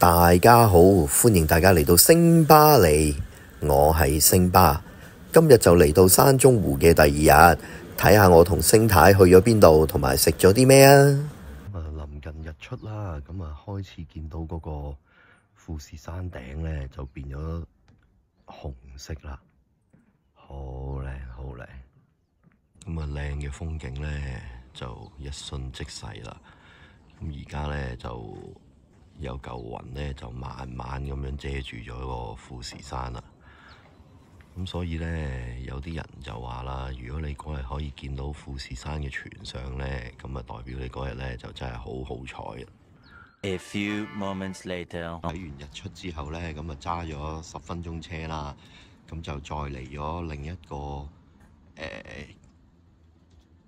大家好，歡迎大家嚟到星巴利，我係星巴。今日就嚟到山中湖嘅第二日，睇下我同星太去咗邊度，同埋食咗啲咩啊！臨近日出啦，咁啊開始見到嗰個富士山頂咧就變咗紅色啦，好靚好靚。咁啊靚嘅風景咧就一瞬即逝啦。咁而家咧就有嚿雲咧就慢慢咁樣遮住咗個富士山啦。咁所以咧有啲人就話啦，如果你嗰日可以見到富士山嘅全相咧，咁啊代表你嗰日咧就真係好好彩。A few moments later， 睇完日出之後咧，咁啊揸咗10分鐘車啦，咁就再嚟咗另一個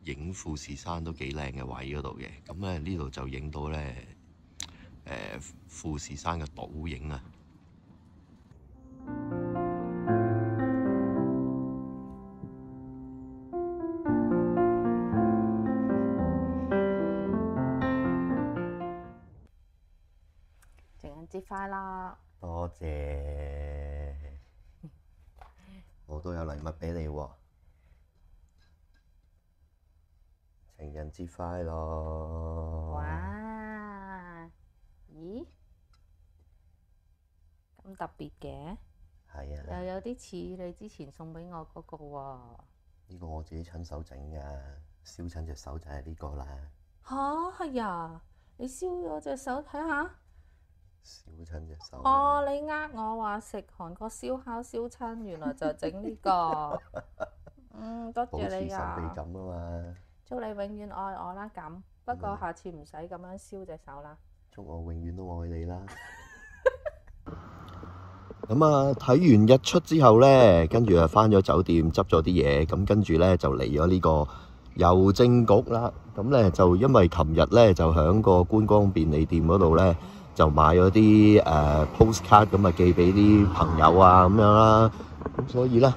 影富士山都幾靚嘅位嗰度嘅。咁咧呢度就影到咧富士山嘅倒影啊！情人節快樂！多謝，我都有禮物俾你喎。情人節快樂！哇！咦？咁特別嘅？係啊！又有啲似你之前送俾我嗰個喎。呢個我自己親手整㗎，燒親隻手就係呢個啦。吓？係啊！你燒咗隻手睇下。燒親隻手。哦，你我話食韓國燒烤燒親，原來就整呢個。多謝你啊！保持神秘感啊嘛。祝你永遠愛我啦咁，不過下次唔使咁樣燒隻手啦。祝我永遠都愛你啦。咁啊，睇完日出之後咧，跟住啊返咗酒店執咗啲嘢，咁跟住咧就嚟咗呢個郵政局啦。咁咧就因為琴日咧就喺個觀光便利店嗰度咧就買咗啲postcard，咁啊寄俾啲朋友啊咁樣啦。咁所以咧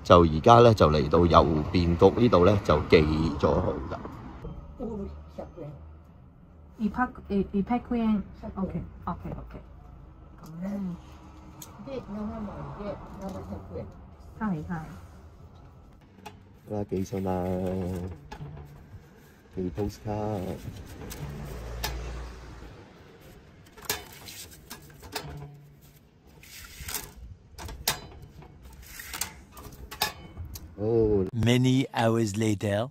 就而家咧就嚟到郵便局呢度咧就寄咗去啦。200yen。OK。啦，寄信啦，寄 postcard。Many hours later，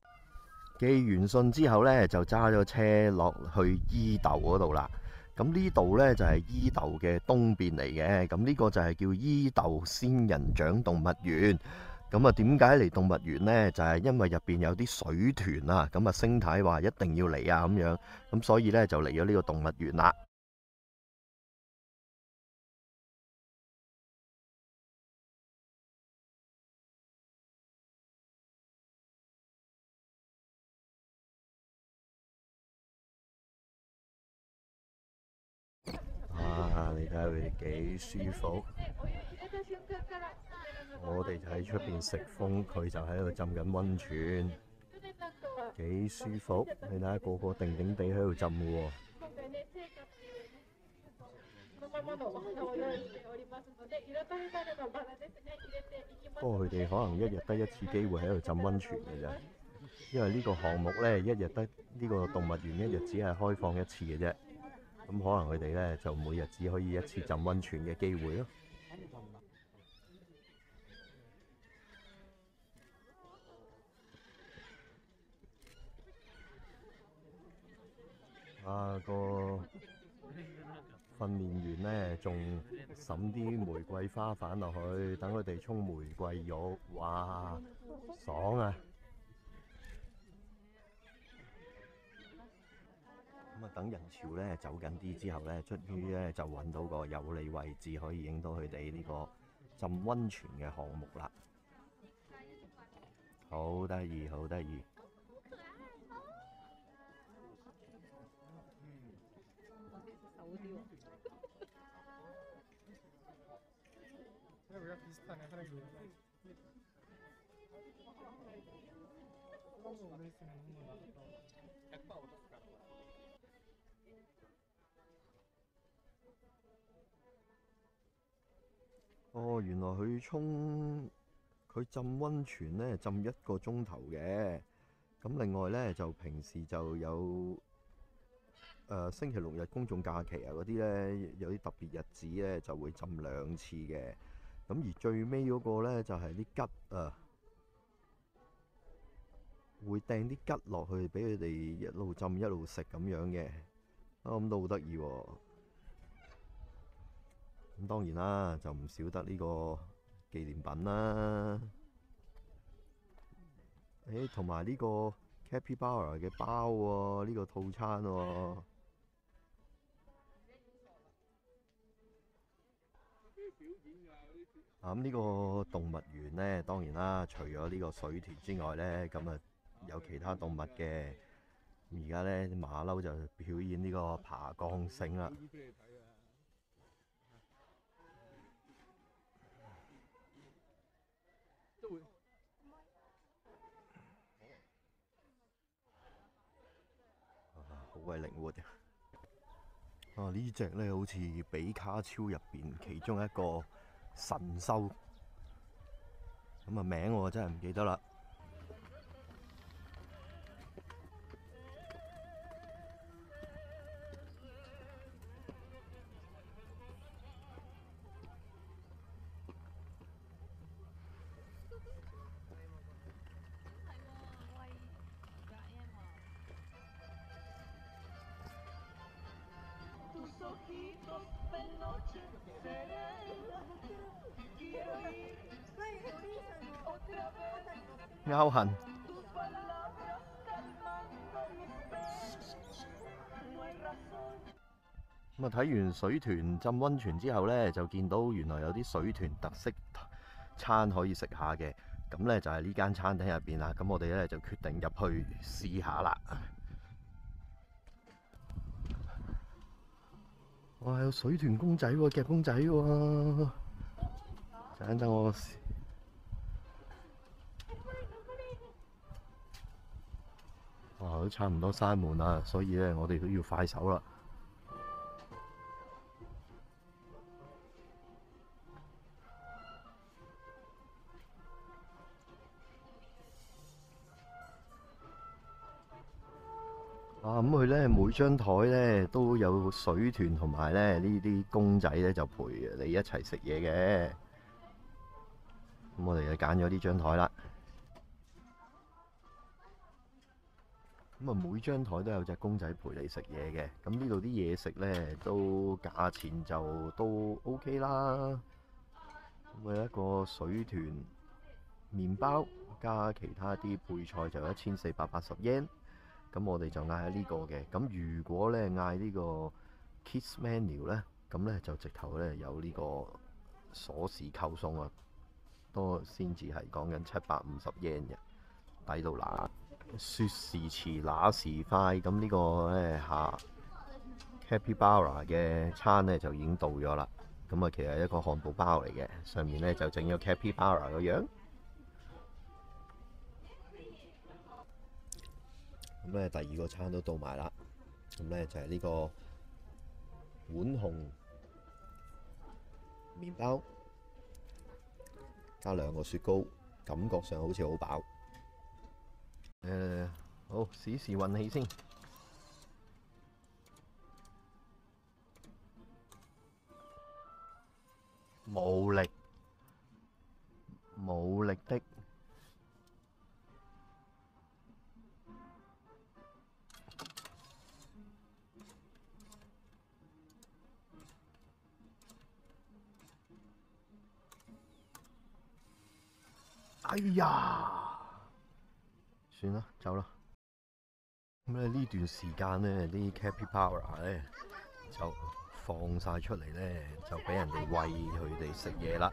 寄完信之後咧，就揸咗車落去伊豆嗰度啦。咁呢度咧就係伊豆嘅東邊嚟嘅。咁呢個就係叫伊豆仙人掌動物園。咁啊，點解嚟動物園咧？就係因為入邊有啲水豚啊。咁啊，星太話一定要嚟啊，咁樣。咁所以咧就嚟咗呢個動物園啦。你睇下佢哋幾舒服，我哋就喺出邊食風，佢就喺度浸緊溫泉，幾舒服。你睇下個個定定地喺度浸嘅喎。不過佢哋可能一日得一次機會喺度浸溫泉嘅啫，因為呢個項目咧一日得呢個動物園一日只係開放一次嘅啫。咁可能佢哋咧就每日只可以一次浸溫泉嘅機會咯。個訓練員咧仲揼啲玫瑰花瓣落去，等佢哋沖玫瑰浴，哇，爽啊！咁啊，等人潮咧走緊啲之後咧，終於咧就揾到個有利位置，可以影到佢哋呢個浸溫泉嘅項目啦。好得意，好得意。哦，原來佢浸温泉咧，浸1個鐘頭嘅。咁另外咧就平時就有星期6日公眾假期啊嗰啲咧，有啲特別日子咧就會浸2次嘅。咁而最尾嗰個咧就係啲桔啊，會掟啲桔落去俾佢哋一路浸一路食咁樣嘅。咁都好得意喎。咁當然啦，就唔少得呢個紀念品啦。同埋呢個 Capybara 嘅包喎，呢個套餐喎。咁呢個動物園呢，當然啦，除咗呢個水豚之外呢，咁啊有其他動物嘅。而家呢，馬騮就表演呢個爬鋼繩啦。好鬼靈活啊！呢隻呢好似比卡超入邊其中一個神獸，咁啊名我真係唔記得啦。勾痕。咁啊睇完水豚浸温泉之後呢，就見到原來有啲水豚特色餐可以食下嘅。咁呢就係呢間餐廳入邊啦。咁我哋呢就決定入去試下啦。哇！有水豚公仔喎，夾公仔喎。等我試。哇！都差唔多閂門啦，所以咧我哋都要快手啦。咁佢咧每張台咧都有水豚同埋咧呢啲公仔咧就陪你一齊食嘢嘅。咁我哋就揀咗呢張台啦。咁啊，每張台都有隻公仔陪你食嘢嘅。咁呢度啲嘢食咧都價錢就都 OK 啦。咁啊，一個水豚麵包加其他啲配菜就1480 yen。咁我哋就嗌呢個嘅。咁如果咧嗌呢個 Kids Menu 咧，咁咧就直頭咧有呢個鎖匙扣送啊，多先至係講緊750 yen 嘅，抵到嗱。說時遲那時快，咁呢個咧Capybara 嘅餐咧就已經到咗啦。咁啊，其實係一個漢堡包嚟嘅，上面咧就整咗 Capybara 個樣。咁咧第2個餐都到埋啦。咁咧就係呢個碗紅麵包加2個雪糕，感覺上好似好飽。好，試試運氣先。無力的。哎呀，算啦，走啦。咁咧呢段時間咧，啲 Capybara 咧就放晒出嚟咧，就俾人哋餵佢哋食嘢啦。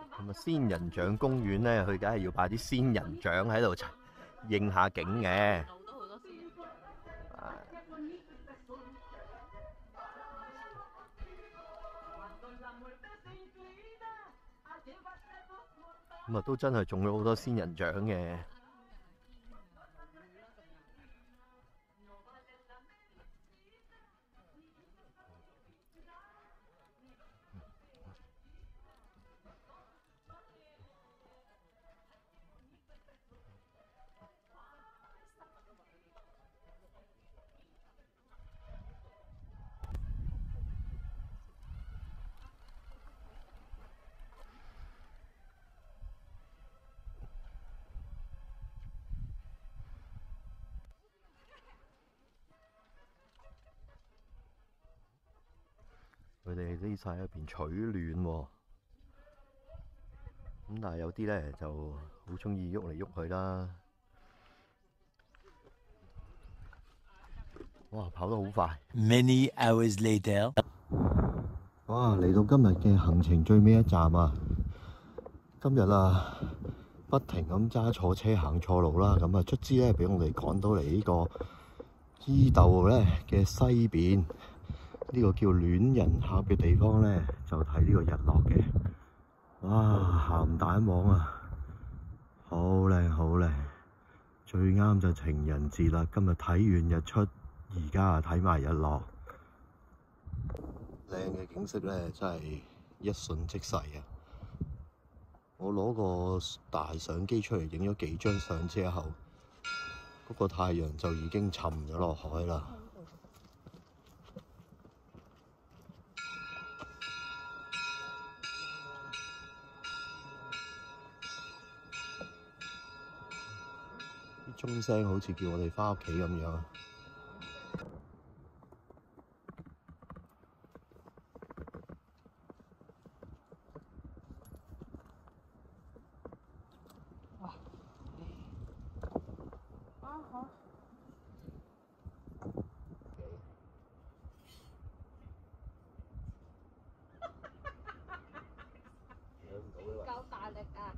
咁啊，仙人掌公園咧，佢梗係要擺啲仙人掌喺度應下景嘅。咁啊，都真係種咗好多仙人掌嘅。佢哋匿晒喺入邊取暖喎，咁但係有啲咧就好中意喐嚟喐去啦。哇，跑得好快 Many hours later. 哇！嚟到今日嘅行程最尾一站啊！今日啊，不停咁揸錯車行錯路啦，咁啊卒之咧俾我哋趕到嚟呢個伊豆咧嘅西邊。呢個叫戀人峽嘅地方咧，就睇呢個日落嘅。哇！鹹蛋黃啊，好靚好靚，最啱就情人節啦。今日睇完日出，而家啊睇埋日落，靚嘅景色咧真係一瞬即逝啊！我攞個大相機出嚟影咗幾張相之後，嗰個太陽就已經沉咗落海啦。鐘聲好似叫我哋返屋企咁樣。哇！好。夠大力啊！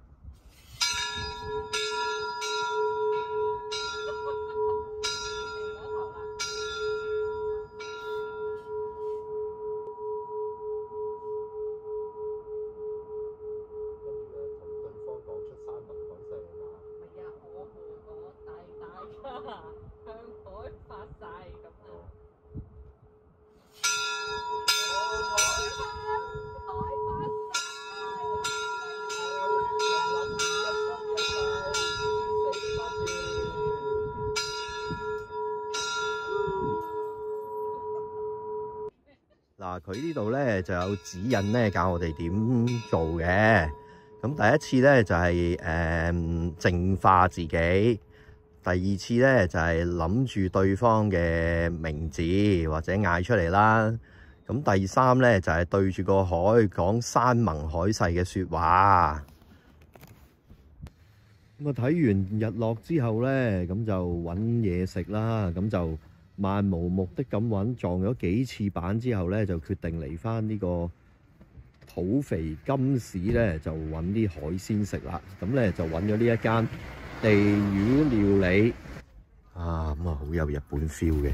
嗱，佢呢度咧就有指引咧，教我哋點做嘅。咁第一次咧就係淨化自己，第二次咧就係諗住對方嘅名字或者嗌出嚟啦。咁第三咧就係對住個海講山盟海誓嘅説話。咁啊睇完日落之後咧，咁就揾嘢食啦。咁就漫無目的咁揾，撞咗幾次板之後咧，就決定嚟返呢個土肥金市咧，就揾啲海鮮食啦。咁咧就揾咗呢一間地魚料理啊，咁啊好有日本 feel 嘅。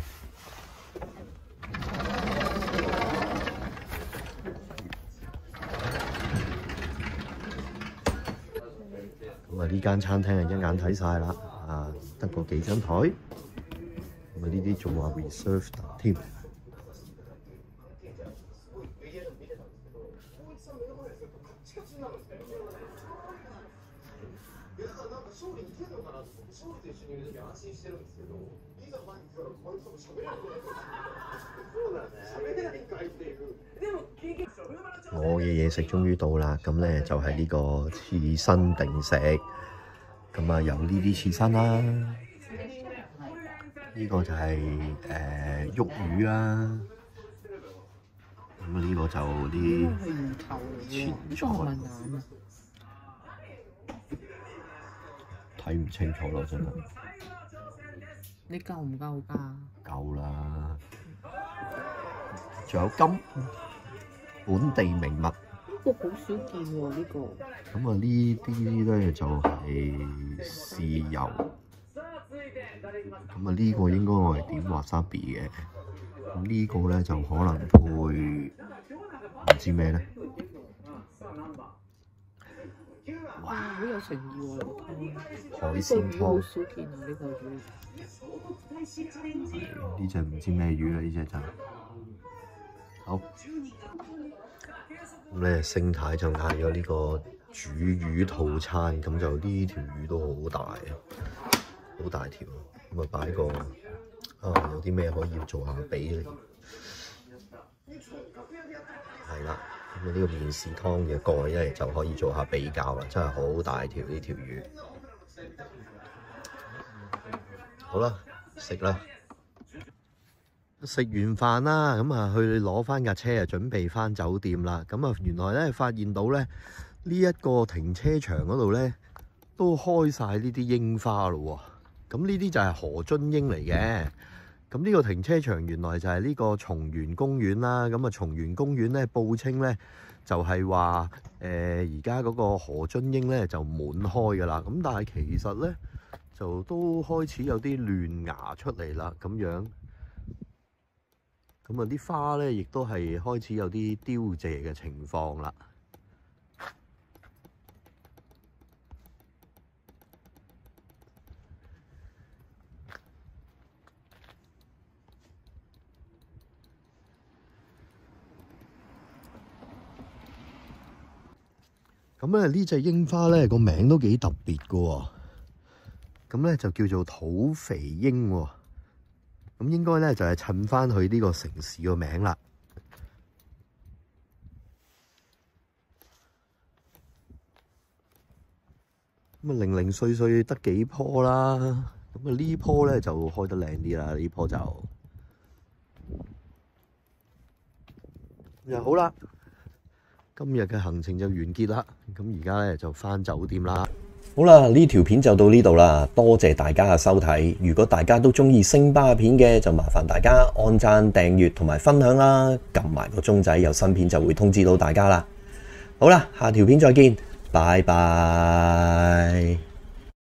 咁啊呢間餐廳啊一眼睇晒啦，啊得個幾張台。咁啊呢啲仲話 reserved 添。我嘅嘢食終於到啦，咁咧就係呢個刺身定食，咁啊有呢啲刺身啦，呢個就係喐魚啦，咁呢個就啲前菜，睇唔清楚咯真係。你夠唔夠㗎？夠啦，仲有金本地名物個好少見喎，呢個。咁啊，呢啲咧就係豉油。咁啊，呢個應該我係點 wasabi 嘅。咁呢個咧就可能配唔知咩咧。哇，好有誠意喎！呢個湯。海鮮湯。好少見啊！呢個魚。呢隻唔知咩魚啦，呢隻就好。咁咧，星太就嗌咗呢個煮魚套餐，咁就呢條魚都好大啊，好大條。咁啊，擺個有啲咩可以做下比嚟？係啦，咁啊呢個麵豉湯嘅蓋咧就可以做下比較啦，真係好大條呢條魚。好啦，食啦！食完飯啦，咁啊去攞翻架車啊，準備翻酒店啦。咁啊，原來咧發現到咧呢一個停車場嗰度咧都開晒呢啲櫻花咯喎。咁呢啲就係河津櫻嚟嘅。咁呢個停車場原來就係呢個松園公園啦。咁啊，松園公園咧報稱咧就係話而家嗰個河津櫻咧就滿開噶啦。咁但係其實咧就都開始有啲亂芽出嚟啦，咁樣。咁啊，啲花咧，亦都係開始有啲凋謝嘅情況啦。咁咧，呢隻櫻花咧個名都幾特別㗎喎。咁咧就叫做土肥櫻喎。咁應該咧就係襯翻佢呢個城市個名啦。咁啊，零零碎碎得幾棵啦。咁啊，呢棵咧就開得靚啲啦。呢棵就好啦。今日嘅行程就完結啦。咁而家咧就返酒店啦。好啦，呢條片就到呢度啦，多謝大家嘅收睇。如果大家都中意星巴片嘅，就麻煩大家按讚、訂閱同埋分享啦，撳埋個鐘仔，有新片就會通知到大家啦。好啦，下條片再見，拜拜。